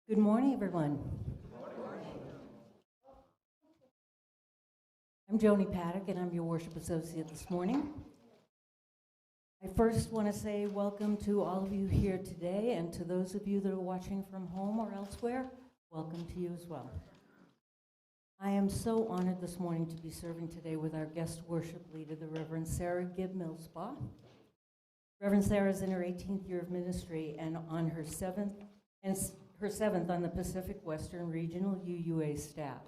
Good morning, everyone. I'm Joni Padduck, and I'm your worship associate this morning. I first want to say welcome to all of you here today, and to those of you that are watching from home or elsewhere, welcome to you as well. I am so honored this morning to be serving today with our guest worship leader, the Reverend Sarah Gibb Millspaugh. Reverend Sarah is in her 18th year of ministry and on her seventh on the Pacific Western Regional UUA staff.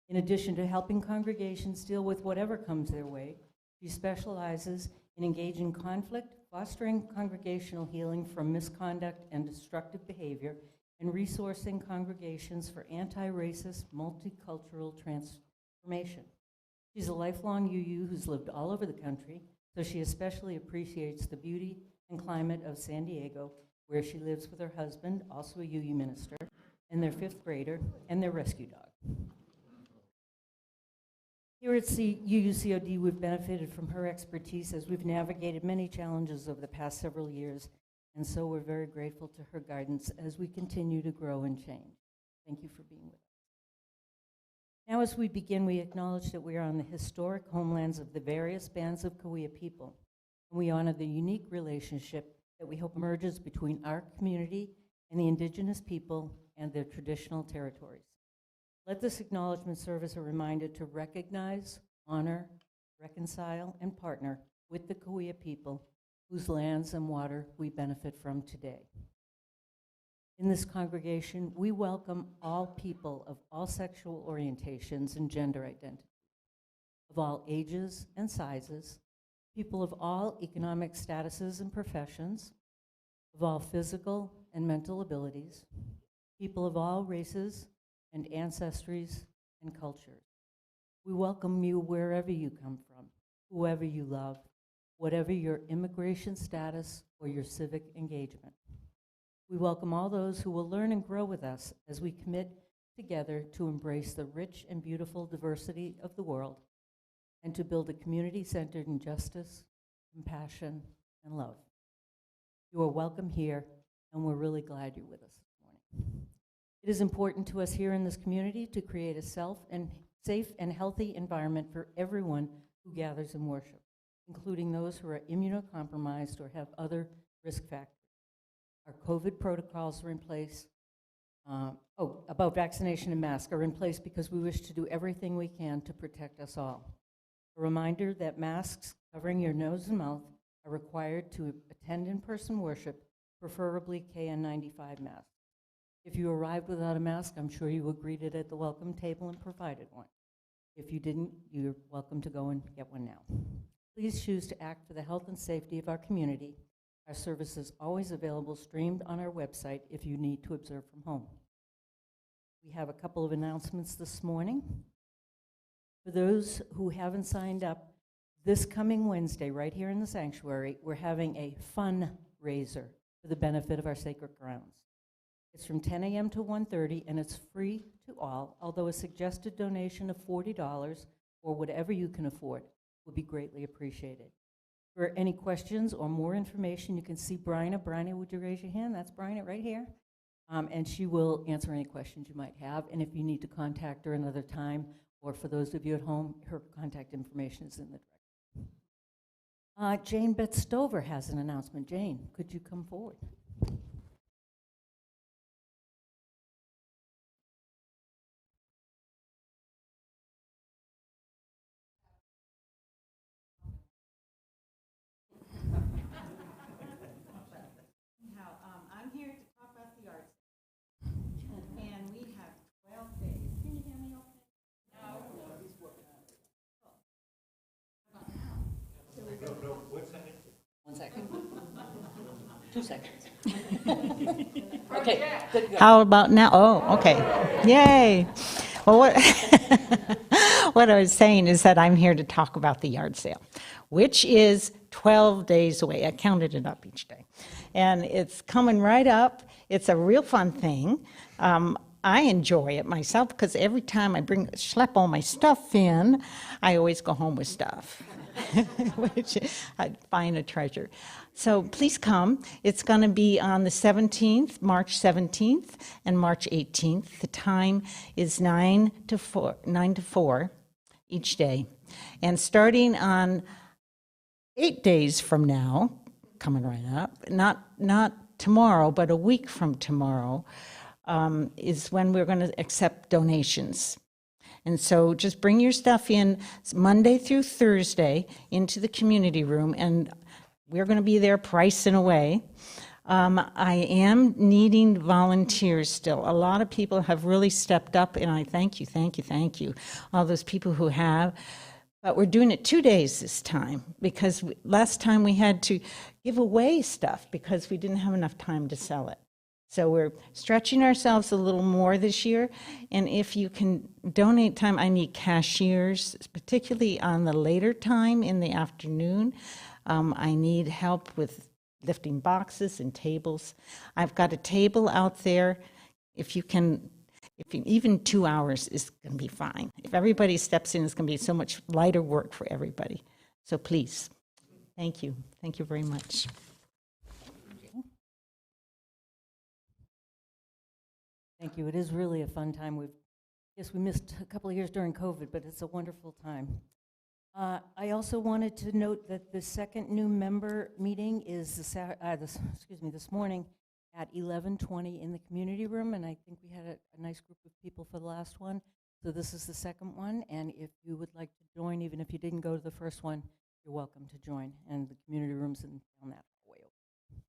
In addition to helping congregations deal with whatever comes their way, she specializes in engaging conflict, fostering congregational healing from misconduct and destructive behavior, and resourcing congregations for anti-racist, multicultural transformation. She's a lifelong UU who's lived all over the country, so she especially appreciates the beauty and climate of San Diego, where she lives with her husband, also a UU minister, and their 5th grader, and their rescue dog. Here at UUCOD, we've benefited from her expertise as we've navigated many challenges over the past several years, and so we're very grateful to her guidance as we continue to grow and change. Thank you for being with us. Now, as we begin, we acknowledge that we are on the historic homelands of the various bands of Cahuilla people, and we honor the unique relationship that we hope emerges between our community and the indigenous people and their traditional territories. Let this acknowledgement serve as a reminder to recognize, honor, reconcile, and partner with the Cahuilla people whose lands and water we benefit from today. In this congregation, we welcome all people of all sexual orientations and gender identities, of all ages and sizes, people of all economic statuses and professions, of all physical and mental abilities, people of all races and ancestries and cultures. We welcome you wherever you come from, whoever you love, whatever your immigration status or your civic engagement. We welcome all those who will learn and grow with us as we commit together to embrace the rich and beautiful diversity of the world and to build a community centered in justice, compassion, and love. You are welcome here, and we're really glad you're with us this morning. It is important to us here in this community to create a safe and healthy environment for everyone who gathers in worship, including those who are immunocompromised or have other risk factors. Our COVID protocols are in place. About vaccination and masks are in place because we wish to do everything we can to protect us all. A reminder that masks covering your nose and mouth are required to attend in-person worship, preferably KN95 masks. If you arrived without a mask, I'm sure you were greeted at the welcome table and provided one. If you didn't, you're welcome to go and get one now. Please choose to act for the health and safety of our community. Our service is always available streamed on our website if you need to observe from home. We have a couple of announcements this morning. For those who haven't signed up, this coming Wednesday, right here in the sanctuary, we're having a fundraiser for the benefit of our sacred grounds. It's from 10 a.m. to 1:30, and it's free to all, although a suggested donation of $40 or whatever you can afford would be greatly appreciated. For any questions or more information, you can see Bryna. Bryna, would you raise your hand? That's Bryna right here. And she will answer any questions you might have. And if you need to contact her another time, or for those of you at home, her contact information is in the directory. Jane Betstover has an announcement. Jane, could you come forward? I'm here to talk about the arts, and we have 12 days. Can you hear me okay? No, he's working on it. How about now? No, 1 second. 1 second. 2 seconds. Okay, good to go. How about now? Oh, okay. Yay. Well, what I was saying is that I'm here to talk about the yard sale, which is 12 days away. I counted it up each day. And it's coming right up. It's a real fun thing. I enjoy it myself because every time I schlep all my stuff in, I always go home with stuff. which I find a treasure. So please come. It's going to be on the 17th, March 17th, and March 18th. The time is 9 to 4 each day. And starting on 8 days from now, coming right up, not tomorrow, but a week from tomorrow, is when we're going to accept donations. And so just bring your stuff in Monday through Thursday into the community room, and we're going to be there pricing away. I am needing volunteers still. A lot of people have really stepped up, and I thank you, all those people who have. But we're doing it 2 days this time, because last time we had to give away stuff because we didn't have enough time to sell it. So we're stretching ourselves a little more this year, and if you can donate time, I need cashiers, particularly on the later time in the afternoon. I need help with lifting boxes and tables. I've got a table out there. Even 2 hours is going to be fine. If everybody steps in, it's going to be so much lighter work for everybody. So please, thank you. Thank you very much. Thank you. It is really a fun time. We missed a couple of years during COVID, but it's a wonderful time. I also wanted to note that the second new member meeting is this morning at 11:20 in the community room, and I think we had a nice group of people for the last one. So this is the second one, and if you would like to join, even if you didn't go to the first one, you're welcome to join. And the community room's down that way over.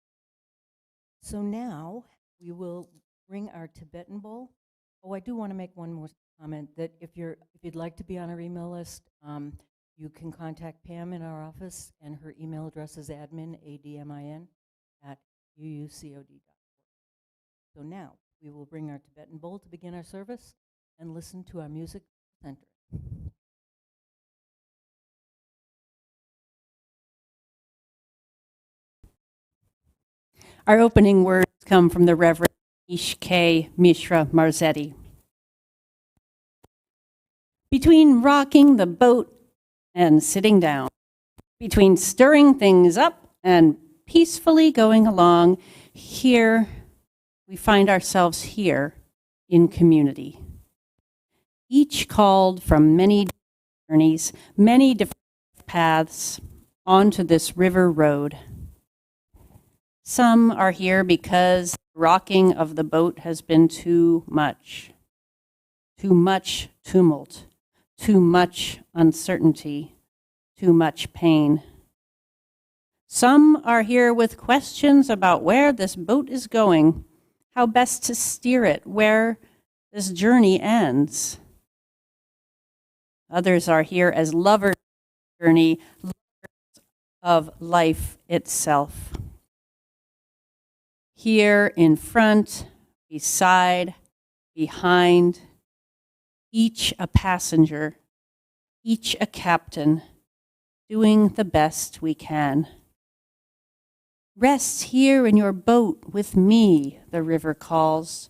So now we will bring our Tibetan bowl. Oh, I do want to make one more comment that if you'd like to be on our email list, you can contact Pam in our office, and her email address is admin, ADMIN, at UUCOD.org. So now we will bring our Tibetan bowl to begin our service and listen to our music center. Our opening words come from the Reverend Ish K. Mishra Marzetti. Between rocking the boat and sitting down, between stirring things up and peacefully going along, here we find ourselves here in community. Each called from many journeys, many different paths onto this river road. Some are here because the rocking of the boat has been too much tumult, too much uncertainty, too much pain. Some are here with questions about where this boat is going, how best to steer it, where this journey ends. Others are here as lovers of the journey, lovers of life itself. Here in front, beside, behind, each a passenger, each a captain, doing the best we can. Rest here in your boat with me, the river calls.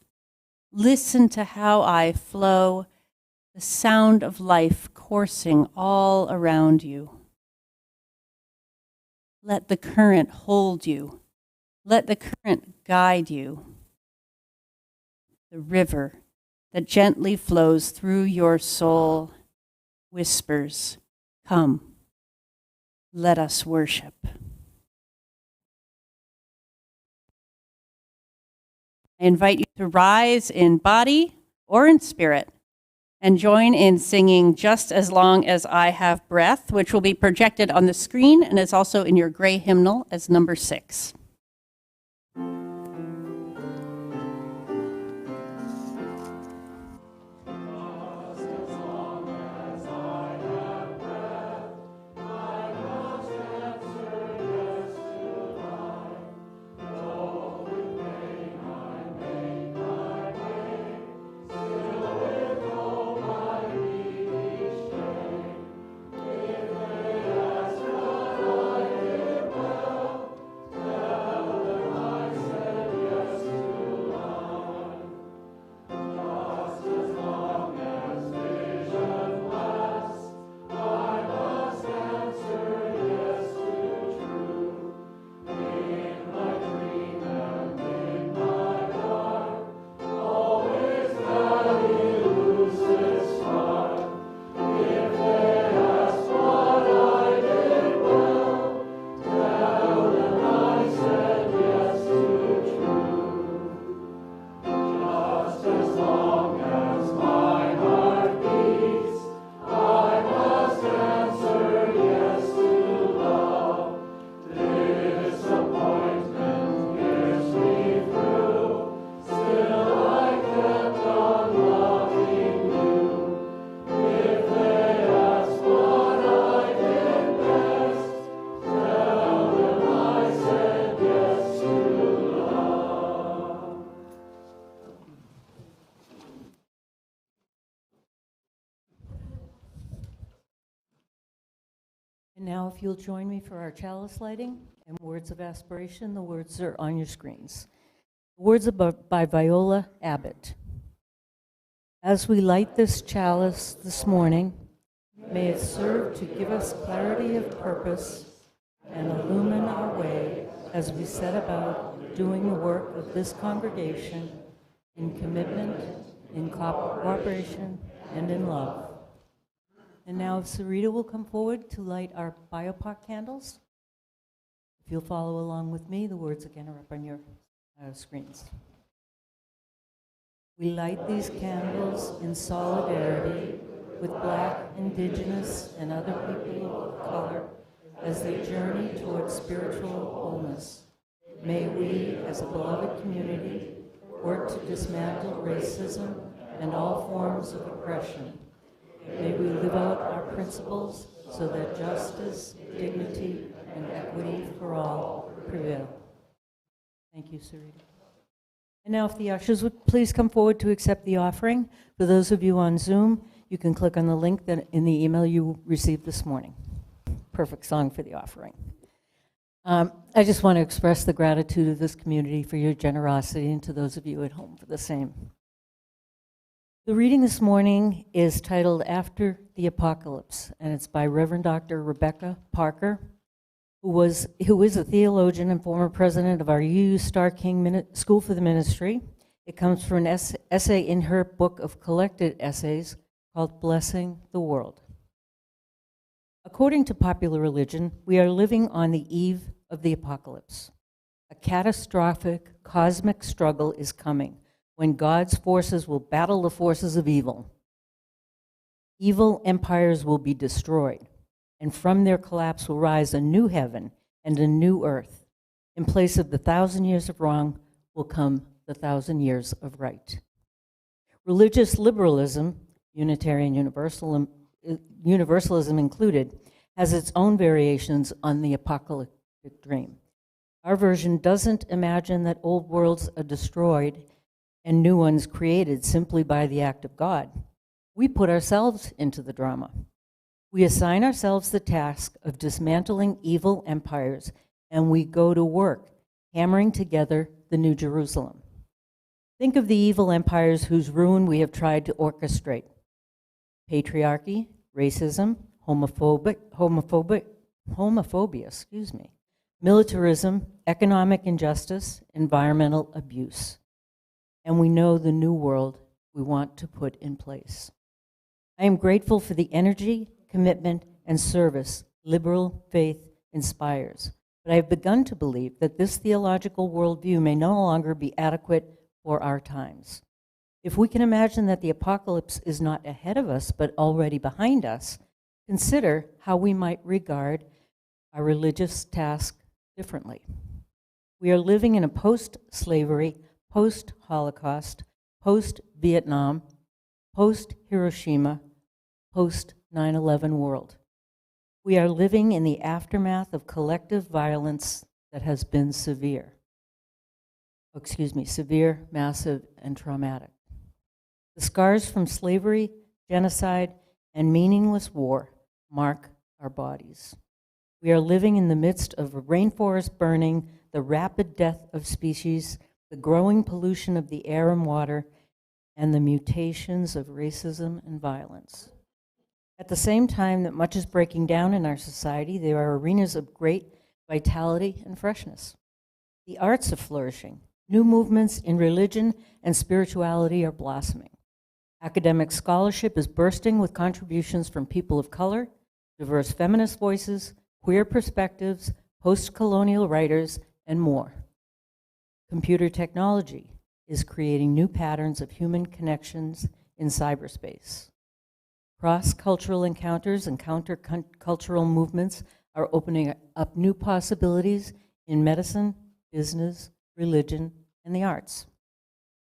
Listen to how I flow, the sound of life coursing all around you. Let the current hold you. Let the current guide you. The river that gently flows through your soul whispers, "Come, let us worship." I invite you to rise in body or in spirit and join in singing "Just as Long as I Have Breath," which will be projected on the screen and is also in your gray hymnal as number 6. Now, if you'll join me for our chalice lighting and words of aspiration, the words are on your screens. The words are by Viola Abbott. As we light this chalice this morning, may it serve to give us clarity of purpose and illumine our way as we set about doing the work of this congregation in commitment, in cooperation, and in love. And now Sarita will come forward to light our BioPOC candles. If you'll follow along with me, the words again are up on your screens. We light these candles in solidarity with Black, Indigenous, and other people of color as they journey towards spiritual wholeness. May we, as a beloved community, work to dismantle racism and all forms of oppression. May we live out our principles so that justice, dignity, and equity for all prevail. Thank you, Sarita. And now if the ushers would please come forward to accept the offering. For those of you on Zoom, you can click on the link that in the email you received this morning. Perfect song for the offering. I just want to express the gratitude of this community for your generosity, and to those of you at home for the same. The reading this morning is titled After the Apocalypse, and it's by Reverend Dr. Rebecca Parker, who is a theologian and former president of our UU Star King School for the Ministry. It comes from an essay in her book of collected essays called Blessing the World. According to popular religion, we are living on the eve of the apocalypse. A catastrophic cosmic struggle is coming when God's forces will battle the forces of evil. Evil empires will be destroyed, and from their collapse will rise a new heaven and a new earth. In place of the 1,000 years of wrong will come the 1,000 years of right. Religious liberalism, Unitarian Universalism included, has its own variations on the apocalyptic dream. Our version doesn't imagine that old worlds are destroyed and new ones created simply by the act of God. We put ourselves into the drama. We assign ourselves the task of dismantling evil empires, and we go to work, hammering together the New Jerusalem. Think of the evil empires whose ruin we have tried to orchestrate. Patriarchy, racism, homophobia, militarism, economic injustice, environmental abuse. And we know the new world we want to put in place. I am grateful for the energy, commitment, and service liberal faith inspires, but I have begun to believe that this theological worldview may no longer be adequate for our times. If we can imagine that the apocalypse is not ahead of us, but already behind us, consider how we might regard our religious task differently. We are living in a post-slavery, post-Holocaust, post-Vietnam, post-Hiroshima, post-9/11 world. We are living in the aftermath of collective violence that has been severe, massive, and traumatic. The scars from slavery, genocide, and meaningless war mark our bodies. We are living in the midst of a rainforest burning, the rapid death of species, the growing pollution of the air and water, and the mutations of racism and violence. At the same time that much is breaking down in our society, there are arenas of great vitality and freshness. The arts are flourishing. New movements in religion and spirituality are blossoming. Academic scholarship is bursting with contributions from people of color, diverse feminist voices, queer perspectives, post-colonial writers, and more. Computer technology is creating new patterns of human connections in cyberspace. Cross-cultural encounters and counter-cultural movements are opening up new possibilities in medicine, business, religion, and the arts.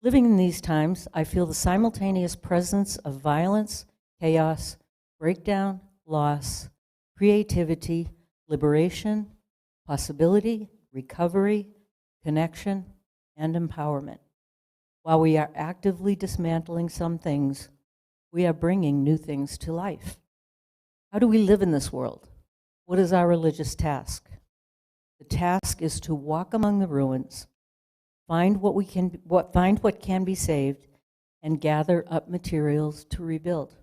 Living in these times, I feel the simultaneous presence of violence, chaos, breakdown, loss, creativity, liberation, possibility, recovery, connection, and empowerment. While we are actively dismantling some things, we are bringing new things to life. How do we live in this world? What is our religious task? The task is to walk among the ruins, find what can be saved, and gather up materials to rebuild.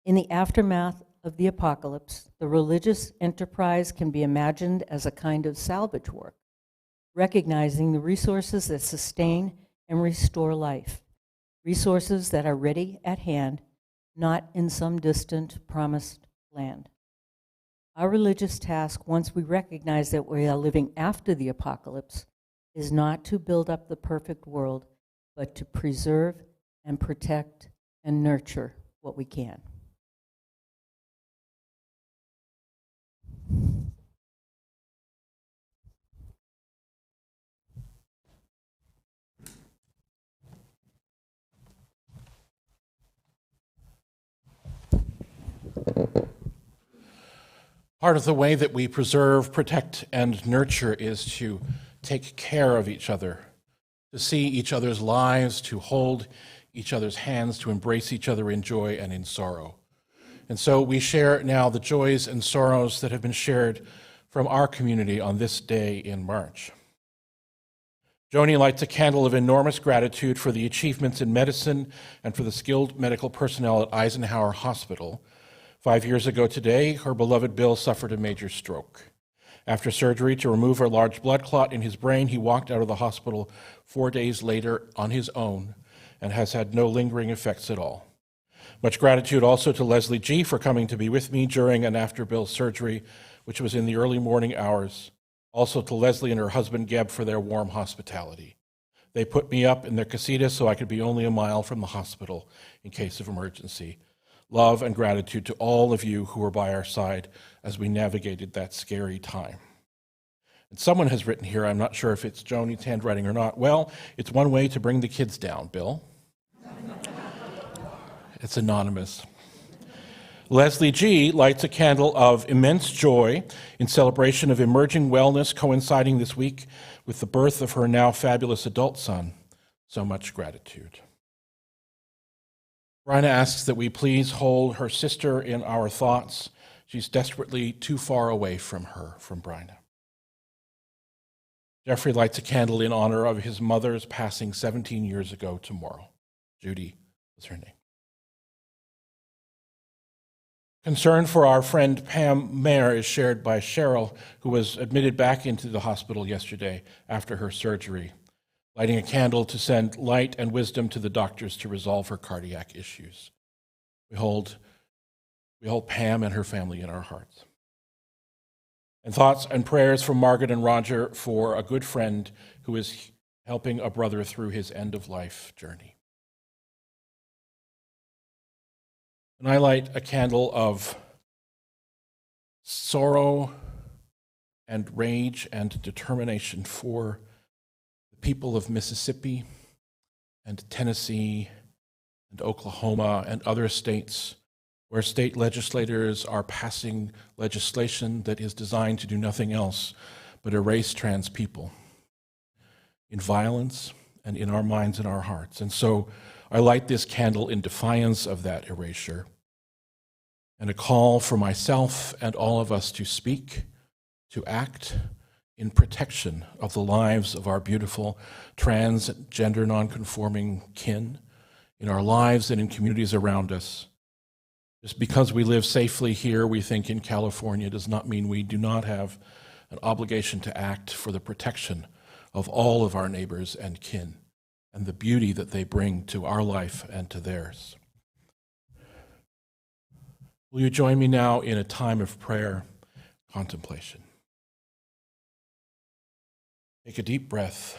In the aftermath of the apocalypse, the religious enterprise can be imagined as a kind of salvage work, recognizing the resources that sustain and restore life, resources that are ready at hand, not in some distant promised land. Our religious task, once we recognize that we are living after the apocalypse, is not to build up the perfect world, but to preserve and protect and nurture what we can. Part of the way that we preserve, protect, and nurture is to take care of each other, to see each other's lives, to hold each other's hands, to embrace each other in joy and in sorrow. And so we share now the joys and sorrows that have been shared from our community on this day in March. Joni lights a candle of enormous gratitude for the achievements in medicine and for the skilled medical personnel at Eisenhower Hospital. 5 years ago today, her beloved Bill suffered a major stroke. After surgery to remove a large blood clot in his brain, he walked out of the hospital 4 days later on his own and has had no lingering effects at all. Much gratitude also to Leslie G. for coming to be with me during and after Bill's surgery, which was in the early morning hours. Also to Leslie and her husband Gibb for their warm hospitality. They put me up in their casita so I could be only a mile from the hospital in case of emergency. Love and gratitude to all of you who were by our side as we navigated that scary time. And someone has written here, I'm not sure if it's Joni's handwriting or not, well, it's one way to bring the kids down, Bill. It's anonymous. Leslie G. lights a candle of immense joy in celebration of emerging wellness coinciding this week with the birth of her now fabulous adult son. So much gratitude. Bryna asks that we please hold her sister in our thoughts. She's desperately too far away from her, from Bryna. Jeffrey lights a candle in honor of his mother's passing 17 years ago tomorrow. Judy was her name. Concern for our friend Pam Mayer is shared by Cheryl, who was admitted back into the hospital yesterday after her surgery, lighting a candle to send light and wisdom to the doctors to resolve her cardiac issues. We hold Pam and her family in our hearts. And thoughts and prayers from Margaret and Roger for a good friend who is helping a brother through his end-of-life journey. And I light a candle of sorrow and rage and determination for the people of Mississippi and Tennessee and Oklahoma and other states where state legislators are passing legislation that is designed to do nothing else but erase trans people in violence and in our minds and our hearts. And so I light this candle in defiance of that erasure and a call for myself and all of us to speak, to act in protection of the lives of our beautiful trans, gender nonconforming kin in our lives and in communities around us. Just because we live safely here, we think in California, does not mean we do not have an obligation to act for the protection of all of our neighbors and kin and the beauty that they bring to our life and to theirs. Will you join me now in a time of prayer, contemplation? Take a deep breath.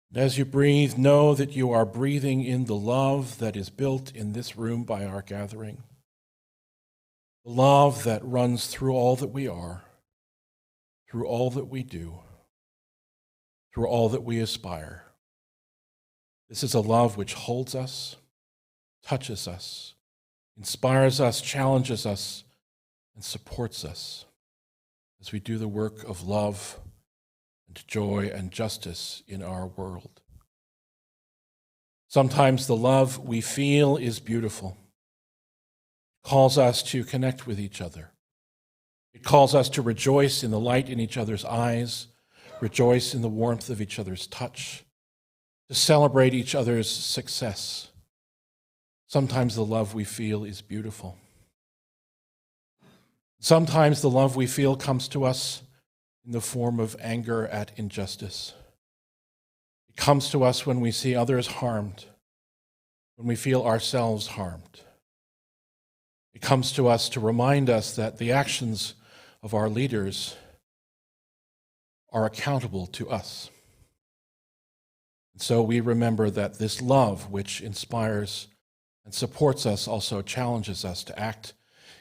And as you breathe, know that you are breathing in the love that is built in this room by our gathering. The love that runs through all that we are, through all that we do, through all that we aspire. This is a love which holds us, touches us, inspires us, challenges us, and supports us as we do the work of love and joy and justice in our world. Sometimes the love we feel is beautiful, calls us to connect with each other. It calls us to rejoice in the light in each other's eyes, rejoice in the warmth of each other's touch, to celebrate each other's success. Sometimes the love we feel is beautiful. Sometimes the love we feel comes to us in the form of anger at injustice. It comes to us when we see others harmed, when we feel ourselves harmed. It comes to us to remind us that the actions of our leaders are accountable to us. And so we remember that this love, which inspires and supports us, also challenges us to act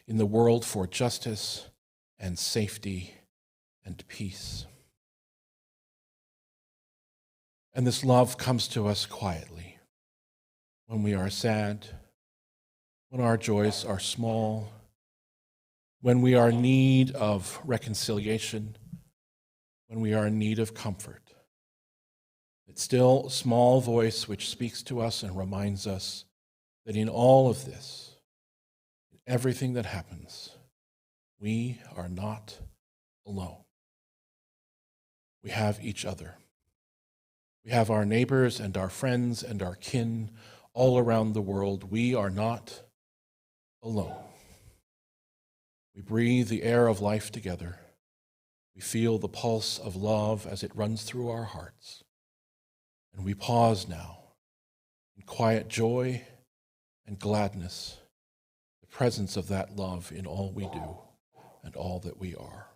in the world for justice and safety and peace. And this love comes to us quietly when we are sad, when our joys are small, when we are in need of reconciliation, when we are in need of comfort. It's still a small voice which speaks to us and reminds us that in all of this, in everything that happens, we are not alone. We have each other. We have our neighbors and our friends and our kin all around the world. We are not alone. We breathe the air of life together. We feel the pulse of love as it runs through our hearts. And we pause now in quiet joy and gladness, the presence of that love in all we do and all that we are.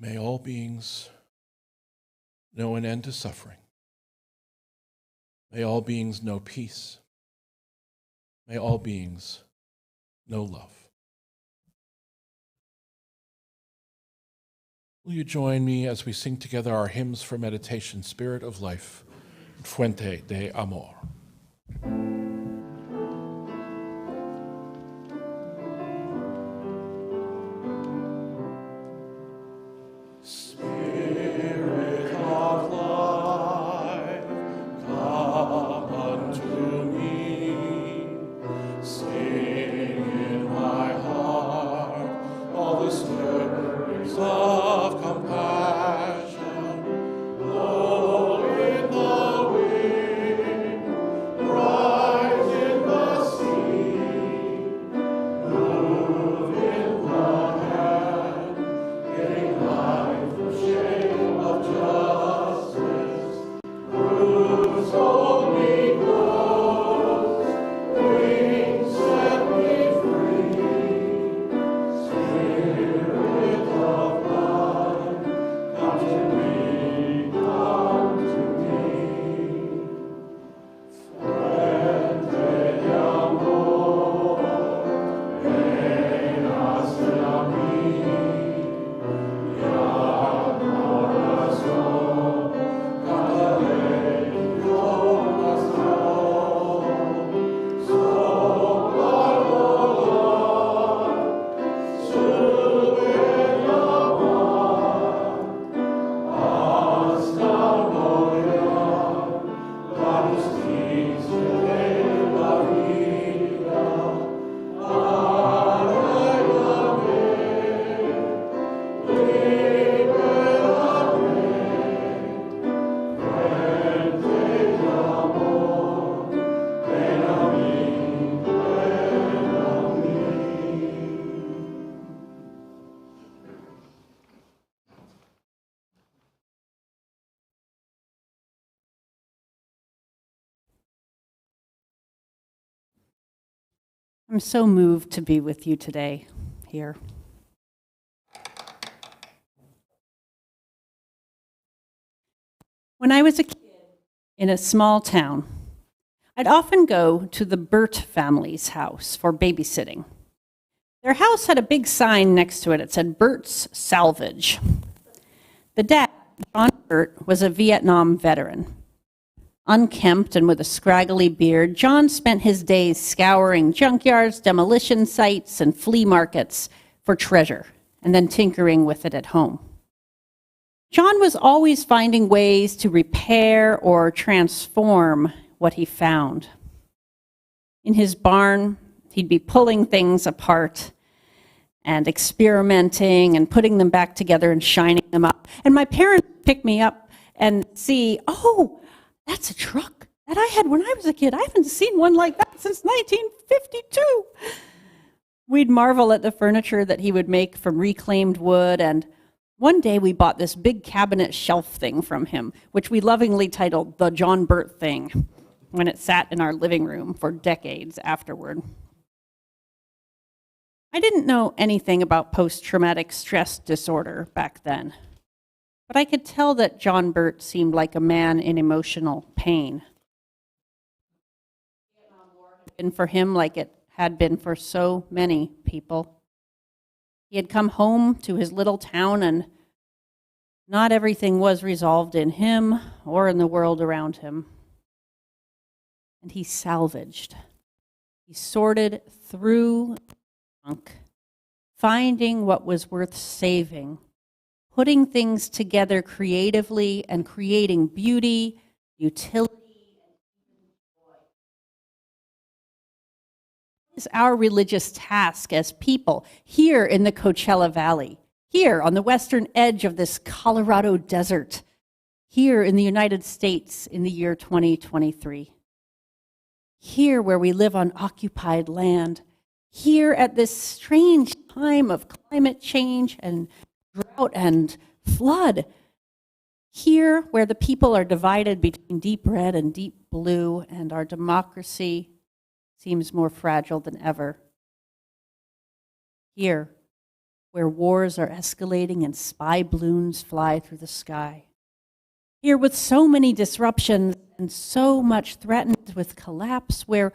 May all beings know an end to suffering. May all beings know peace. May all beings know love. Will you join me as we sing together our hymns for meditation, Spirit of Life, Fuente de Amor. I'm so moved to be with you today here. When I was a kid in a small town, I'd often go to the Burt family's house for babysitting. Their house had a big sign next to it. It said, Burt's Salvage. The dad, John Burt, was a Vietnam veteran. Unkempt and with a scraggly beard, John spent his days scouring junkyards, demolition sites, and flea markets for treasure, and then tinkering with it at home. John was always finding ways to repair or transform what he found. In his barn, he'd be pulling things apart and experimenting and putting them back together and shining them up. And my parents pick me up and see, oh, that's a truck that I had when I was a kid. I haven't seen one like that since 1952. We'd marvel at the furniture that he would make from reclaimed wood, and one day we bought this big cabinet shelf thing from him, which we lovingly titled the John Burt thing, when it sat in our living room for decades afterward. I didn't know anything about post-traumatic stress disorder back then, but I could tell that John Burt seemed like a man in emotional pain. The Vietnam War had been for him like it had been for so many people. He had come home to his little town, and not everything was resolved in him or in the world around him. And he salvaged. He sorted through junk, finding what was worth saving, putting things together creatively and creating beauty, utility, and even joy. This is our religious task as people here in the Coachella Valley, here on the western edge of this Colorado desert, here in the United States in the year 2023. Here where we live on occupied land, here at this strange time of climate change and drought and flood, here where the people are divided between deep red and deep blue, and our democracy seems more fragile than ever. Here where wars are escalating and spy balloons fly through the sky. Here with so many disruptions and so much threatened with collapse, where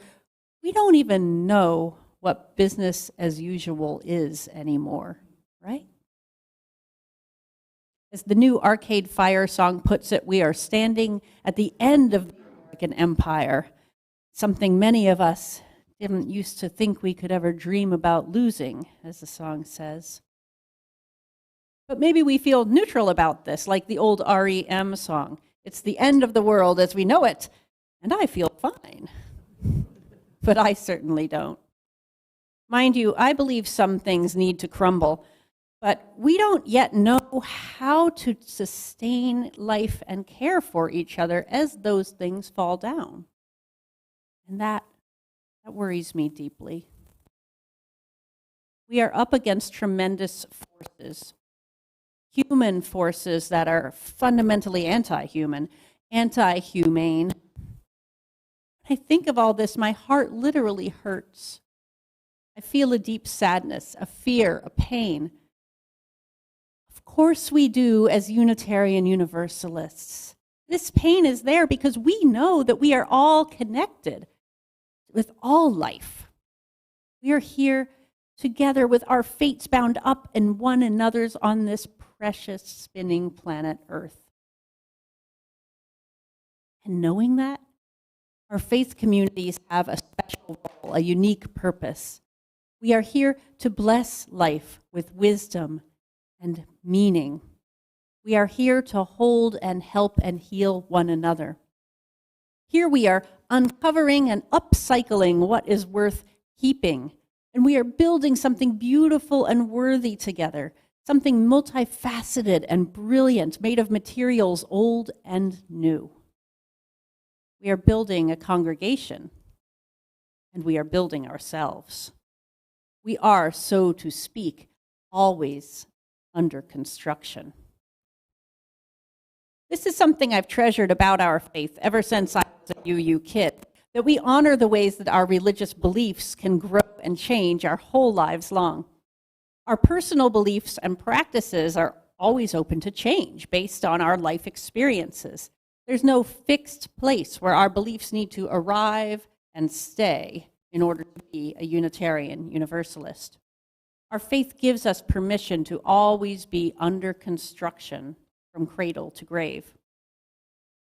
we don't even know what business as usual is anymore, right? As the new Arcade Fire song puts it, we are standing at the end of the American empire, something many of us didn't used to think we could ever dream about losing, as the song says. But maybe we feel neutral about this, like the old REM song. It's the end of the world as we know it, and I feel fine. But I certainly don't. Mind you, I believe some things need to crumble, but we don't yet know how to sustain life and care for each other as those things fall down. And that worries me deeply. We are up against tremendous forces. Human forces that are fundamentally anti-human, anti-humane. When I think of all this, my heart literally hurts. I feel a deep sadness, a fear, a pain. Of course we do as Unitarian Universalists. This pain is there because we know that we are all connected with all life. We are here together with our fates bound up in one another's on this precious spinning planet Earth. And knowing that, our faith communities have a special role, a unique purpose. We are here to bless life with wisdom and meaning. We are here to hold and help and heal one another. Here we are uncovering and upcycling what is worth keeping, and we are building something beautiful and worthy together. Something multifaceted and brilliant, made of materials old and new. We are building a congregation, and we are building ourselves. We are, so to speak, always under construction. This is something I've treasured about our faith ever since I was a UU kid, that we honor the ways that our religious beliefs can grow and change our whole lives long. Our personal beliefs and practices are always open to change based on our life experiences. There's no fixed place where our beliefs need to arrive and stay in order to be a Unitarian Universalist. Our faith gives us permission to always be under construction from cradle to grave.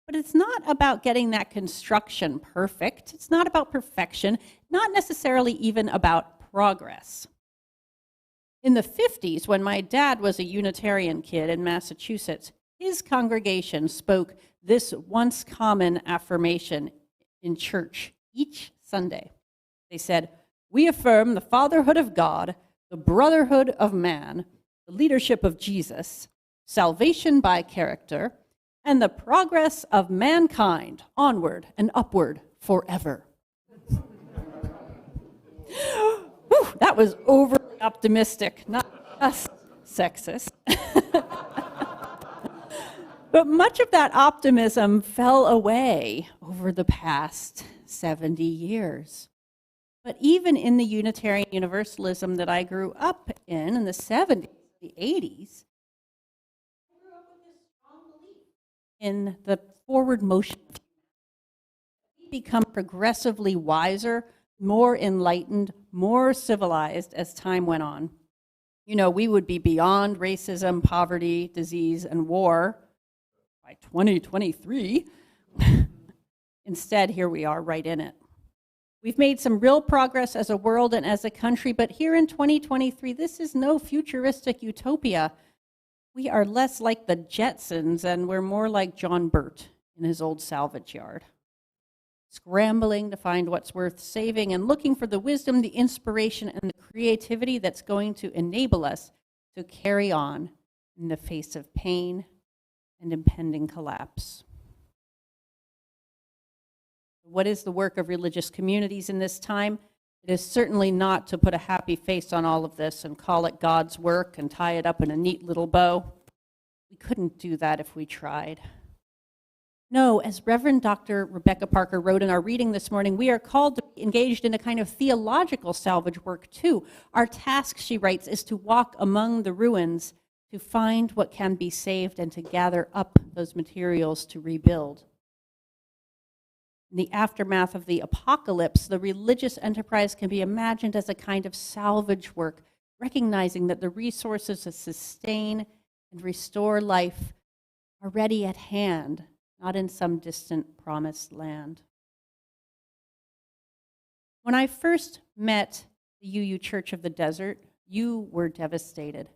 But it's not about getting that construction perfect. It's not about perfection, not necessarily even about progress. In the 50s, when my dad was a Unitarian kid in Massachusetts, his congregation spoke this once common affirmation in church each Sunday. They said, "We affirm the fatherhood of God, the brotherhood of man, the leadership of Jesus, salvation by character, and the progress of mankind onward and upward forever." Whew, that was overly optimistic, not just sexist. But much of that optimism fell away over the past 70 years. But even in the Unitarian Universalism that I grew up in the 70s, the 80s, I grew up with this strong belief in the forward motion. We become progressively wiser, more enlightened, more civilized as time went on. You know, we would be beyond racism, poverty, disease, and war by 2023. Instead, here we are right in it. We've made some real progress as a world and as a country, but here in 2023, this is no futuristic utopia. We are less like the Jetsons, and we're more like John Burt in his old salvage yard, scrambling to find what's worth saving and looking for the wisdom, the inspiration, and the creativity that's going to enable us to carry on in the face of pain and impending collapse. What is the work of religious communities in this time? It is certainly not to put a happy face on all of this and call it God's work and tie it up in a neat little bow. We couldn't do that if we tried. No, as Reverend Dr. Rebecca Parker wrote in our reading this morning, we are called to be engaged in a kind of theological salvage work too. Our task, she writes, is to walk among the ruins, to find what can be saved and to gather up those materials to rebuild. In the aftermath of the apocalypse, the religious enterprise can be imagined as a kind of salvage work, recognizing that the resources to sustain and restore life are ready at hand, not in some distant promised land. When I first met the UU Church of the Desert, you were devastated.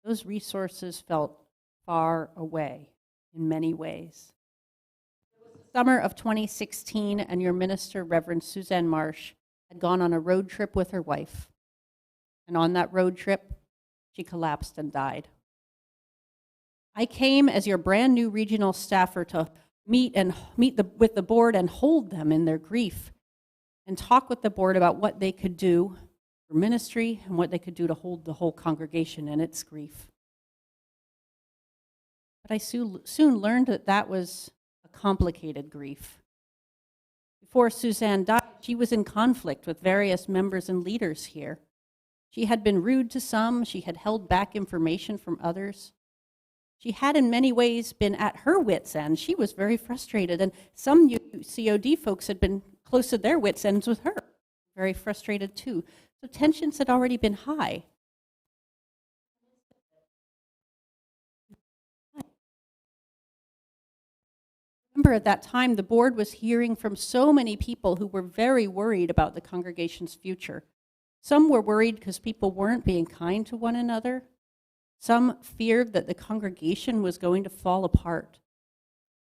Those resources felt far away in many ways. Summer of 2016, and your minister, Reverend Suzanne Marsh, had gone on a road trip with her wife. And on that road trip, she collapsed and died. I came as your brand new regional staffer to meet with the board and hold them in their grief and talk with the board about what they could do for ministry and what they could do to hold the whole congregation in its grief. But I soon learned that that was complicated grief. Before Suzanne died, she was in conflict with various members and leaders here. She had been rude to some, she had held back information from others. She had in many ways been at her wits' end. She was very frustrated, and some UUCOD folks had been close to their wits' ends with her, very frustrated too. So tensions had already been high. Remember, at that time, the board was hearing from so many people who were very worried about the congregation's future. Some were worried because people weren't being kind to one another. Some feared that the congregation was going to fall apart.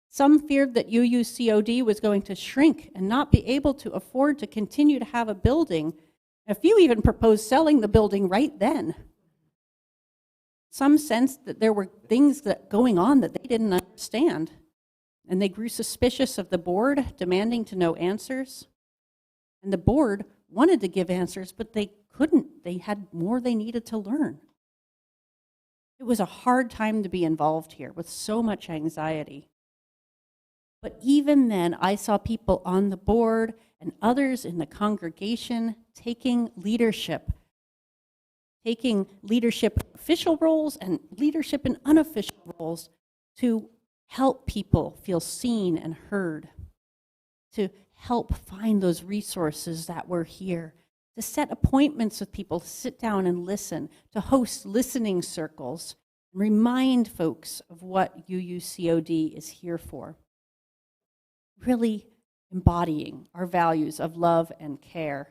Some feared that UUCOD was going to shrink and not be able to afford to continue to have a building. A few even proposed selling the building right then. Some sensed that there were things going on that they didn't understand. And they grew suspicious of the board, demanding to know answers. And the board wanted to give answers, but they couldn't. They had more they needed to learn. It was a hard time to be involved here with so much anxiety. But even then, I saw people on the board and others in the congregation taking leadership in official roles and leadership in unofficial roles to help people feel seen and heard, to help find those resources that were here, to set appointments with people, to sit down and listen, to host listening circles, and remind folks of what UUCOD is here for. Really embodying our values of love and care,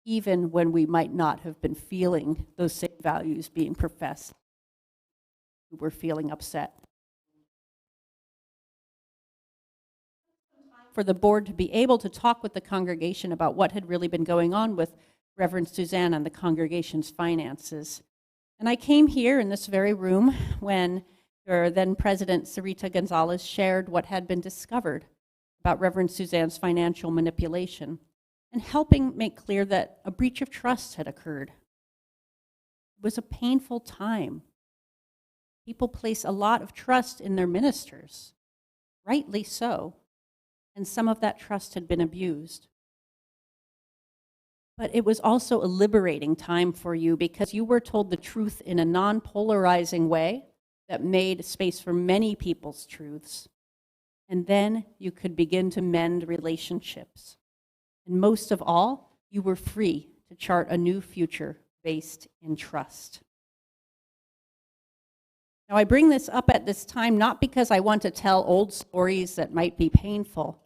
even when we might not have been feeling those same values being professed. We're feeling upset. For the board to be able to talk with the congregation about what had really been going on with Reverend Suzanne and the congregation's finances. And I came here in this very room when your then President Sarita Gonzalez shared what had been discovered about Reverend Suzanne's financial manipulation and helping make clear that a breach of trust had occurred. It was a painful time. People place a lot of trust in their ministers, rightly so, and some of that trust had been abused. But it was also a liberating time for you because you were told the truth in a non-polarizing way that made space for many people's truths. And then you could begin to mend relationships. And most of all, you were free to chart a new future based in trust. Now, I bring this up at this time not because I want to tell old stories that might be painful.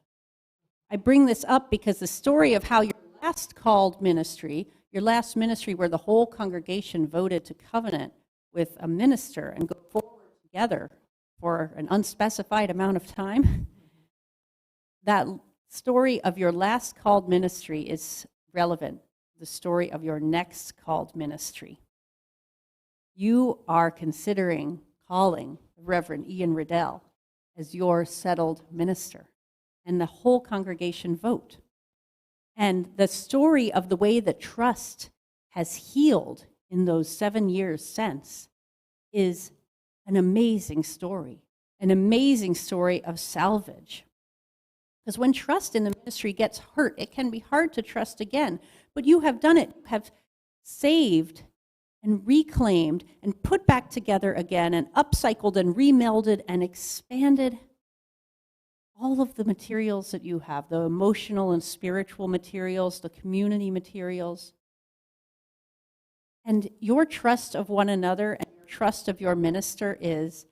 I bring this up because the story of how your last called ministry, your last ministry where the whole congregation voted to covenant with a minister and go forward together for an unspecified amount of time, that story of your last called ministry is relevant to the story of your next called ministry. You are considering calling Reverend Ian Riddell as your settled minister, and the whole congregation vote. And the story of the way that trust has healed in those 7 years since is an amazing story of salvage. Because when trust in the ministry gets hurt, it can be hard to trust again. But you have done it. You have saved and reclaimed and put back together again and upcycled and remelded and expanded all of the materials that you have, the emotional and spiritual materials, the community materials. And your trust of one another and your trust of your minister is,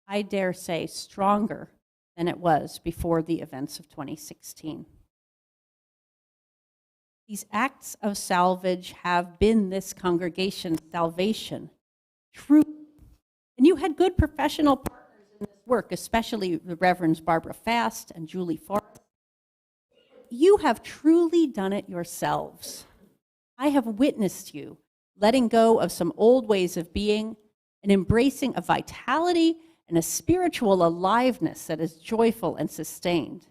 I dare say, stronger than it was before the events of 2016. These acts of salvage have been this congregation's salvation, true. And you had good professional partners in this work, especially the Reverends Barbara Fast and Julie Forrest. You have truly done it yourselves. I have witnessed you letting go of some old ways of being and embracing a vitality and a spiritual aliveness that is joyful and sustained.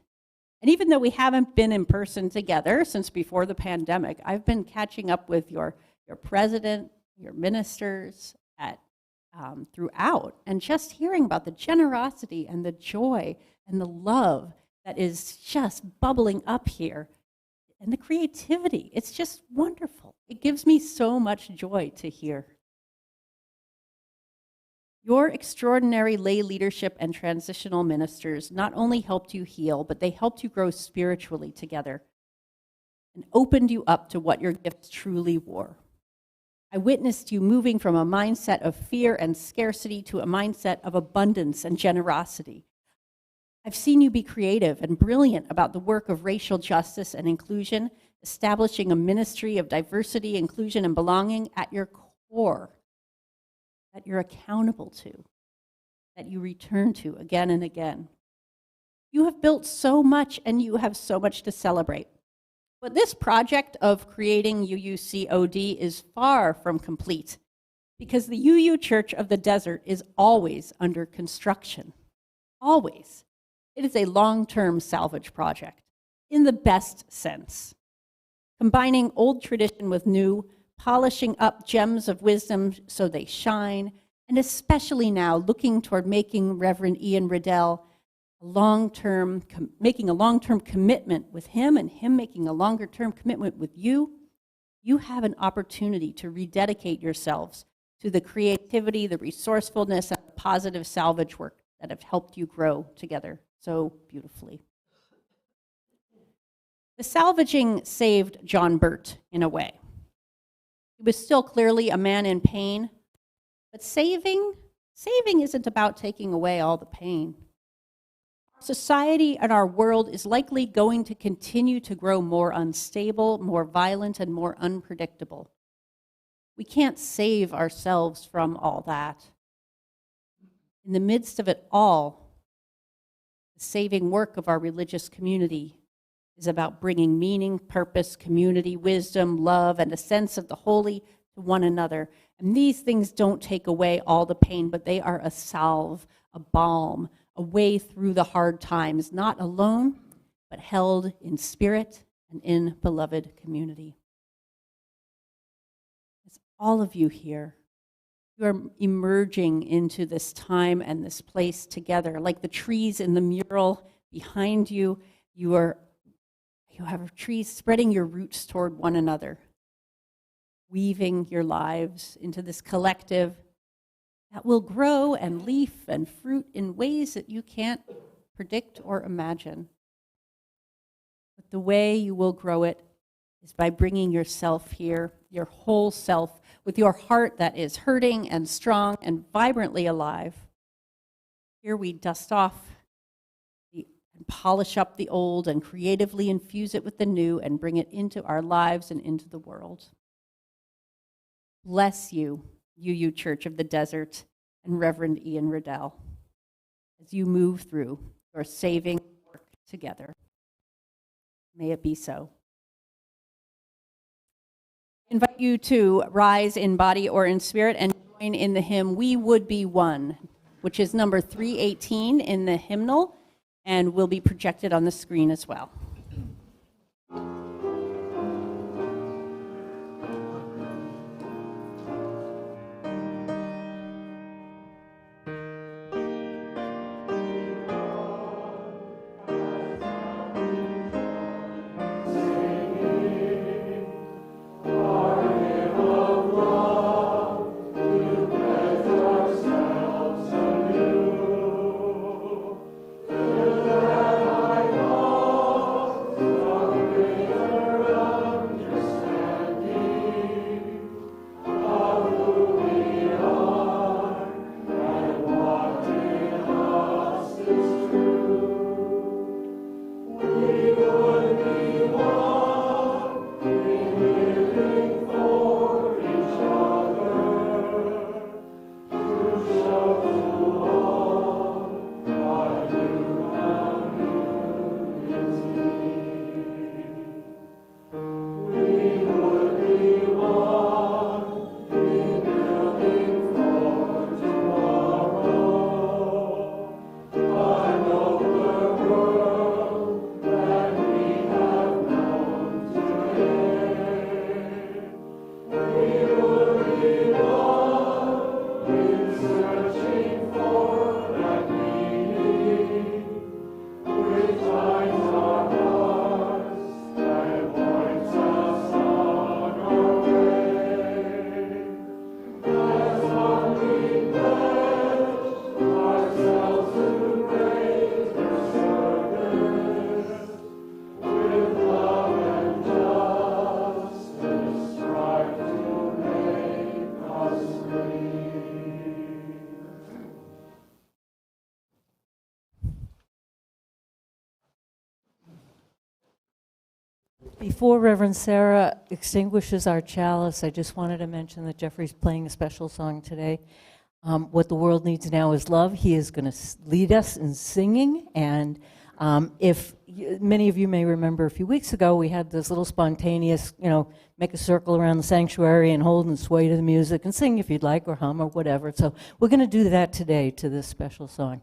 And even though we haven't been in person together since before the pandemic, I've been catching up with your president, your ministers throughout, and just hearing about the generosity and the joy and the love that is just bubbling up here, and the creativity. It's just wonderful. It gives me so much joy to hear. Your extraordinary lay leadership and transitional ministers not only helped you heal, but they helped you grow spiritually together and opened you up to what your gifts truly were. I witnessed you moving from a mindset of fear and scarcity to a mindset of abundance and generosity. I've seen you be creative and brilliant about the work of racial justice and inclusion, establishing a ministry of diversity, inclusion, and belonging at your core, that you're accountable to, that you return to again and again. You have built so much, and you have so much to celebrate. But this project of creating UUCOD is far from complete, because the UU Church of the Desert is always under construction. Always. It is a long-term salvage project, in the best sense. Combining old tradition with new, polishing up gems of wisdom so they shine, and especially now looking toward making Reverend Ian Riddell making a long-term commitment with him and him making a longer-term commitment with you. You have an opportunity to rededicate yourselves to the creativity, the resourcefulness, and the positive salvage work that have helped you grow together so beautifully. The salvaging saved John Burt in a way. He was still clearly a man in pain, but saving isn't about taking away all the pain. Society and our world is likely going to continue to grow more unstable, more violent, and more unpredictable. We can't save ourselves from all that. In the midst of it all, the saving work of our religious community is about bringing meaning, purpose, community, wisdom, love, and a sense of the holy to one another. And these things don't take away all the pain, but they are a salve, a balm, a way through the hard times, not alone, but held in spirit and in beloved community. As all of you here, you are emerging into this time and this place together. Like the trees in the mural behind you, you have trees spreading your roots toward one another, weaving your lives into this collective that will grow and leaf and fruit in ways that you can't predict or imagine. But the way you will grow it is by bringing yourself here, your whole self, with your heart that is hurting and strong and vibrantly alive. Here we dust off and polish up the old and creatively infuse it with the new and bring it into our lives and into the world. Bless you, UU Church of the Desert and Reverend Ian Riddell, as you move through your saving work together. May it be so. I invite you to rise in body or in spirit and join in the hymn, We Would Be One, which is number 318 in the hymnal and will be projected on the screen as well. Before Reverend Sarah extinguishes our chalice, I just wanted to mention that Jeffrey's playing a special song today. What the world needs now is love. He is going to lead us in singing. And many of you may remember a few weeks ago, we had this little spontaneous, make a circle around the sanctuary and hold and sway to the music and sing if you'd like, or hum or whatever. So we're going to do that today to this special song.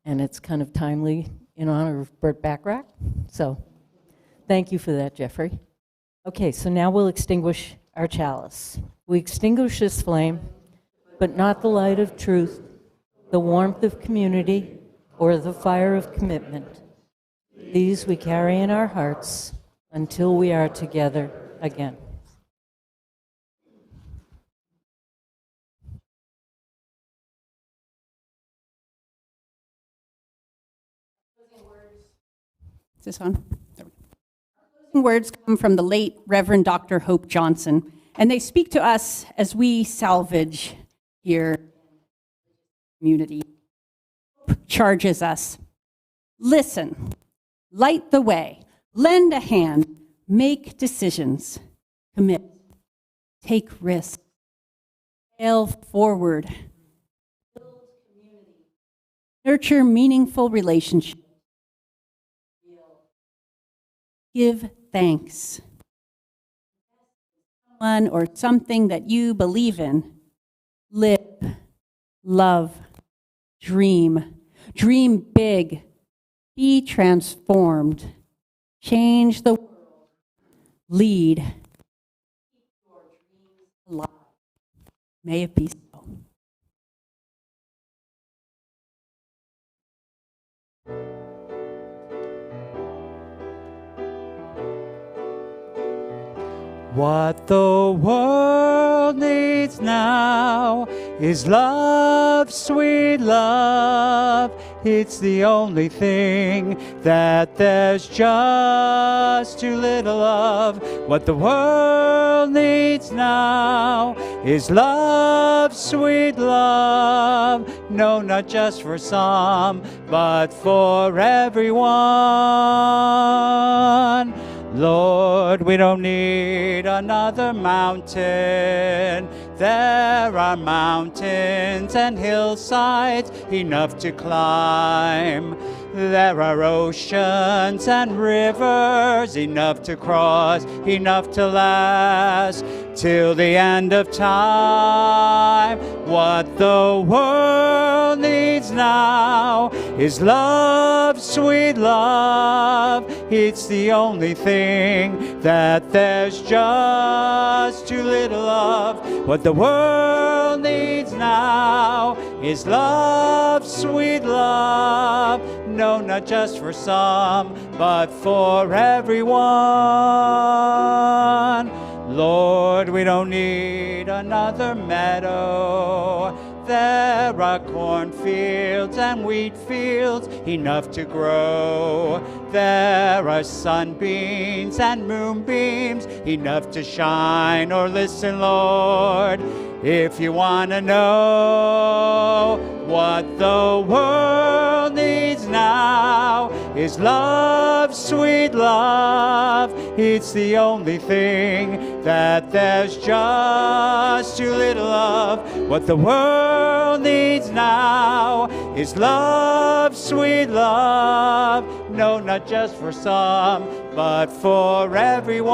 And it's kind of timely in honor of Burt Bacharach. So thank you for that, Jeffrey. Okay, so now we'll extinguish our chalice. We extinguish this flame, but not the light of truth, the warmth of community, or the fire of commitment. These we carry in our hearts until we are together again. Is this on? There we go. Words come from the late Reverend Dr. Hope Johnson, and they speak to us as we salvage here in the community. Hope charges us. Listen, light the way, lend a hand, make decisions, commit, take risks, fail forward, build community, nurture meaningful relationships, give thanks. Someone or something that you believe in, live, love, dream big, be transformed, change the world, lead, keep your dreams alive. May it be so. What the world needs now is love, sweet love. It's the only thing that there's just too little of. What the world needs now is love, sweet love. No, not just for some, but for everyone. Lord, we don't need another mountain. There are mountains and hillsides enough to climb. There are oceans and rivers enough to cross, enough to last till the end of time. What the world needs now is love, sweet love. It's the only thing that there's just too little of. What the world needs now is love, sweet love. No, not just for some, but for everyone. Lord, we don't need another meadow. There are cornfields and wheat fields enough to grow. There are sunbeams and moonbeams enough to shine. Or listen, Lord, if you want to know what the world needs now is love, sweet love. It's the only thing that there's just too little of. What the world needs now is love, sweet love. No, not just for some, but for everyone.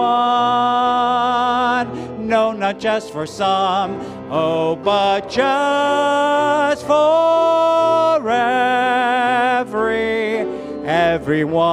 No, not just for some, oh, but just for everyone.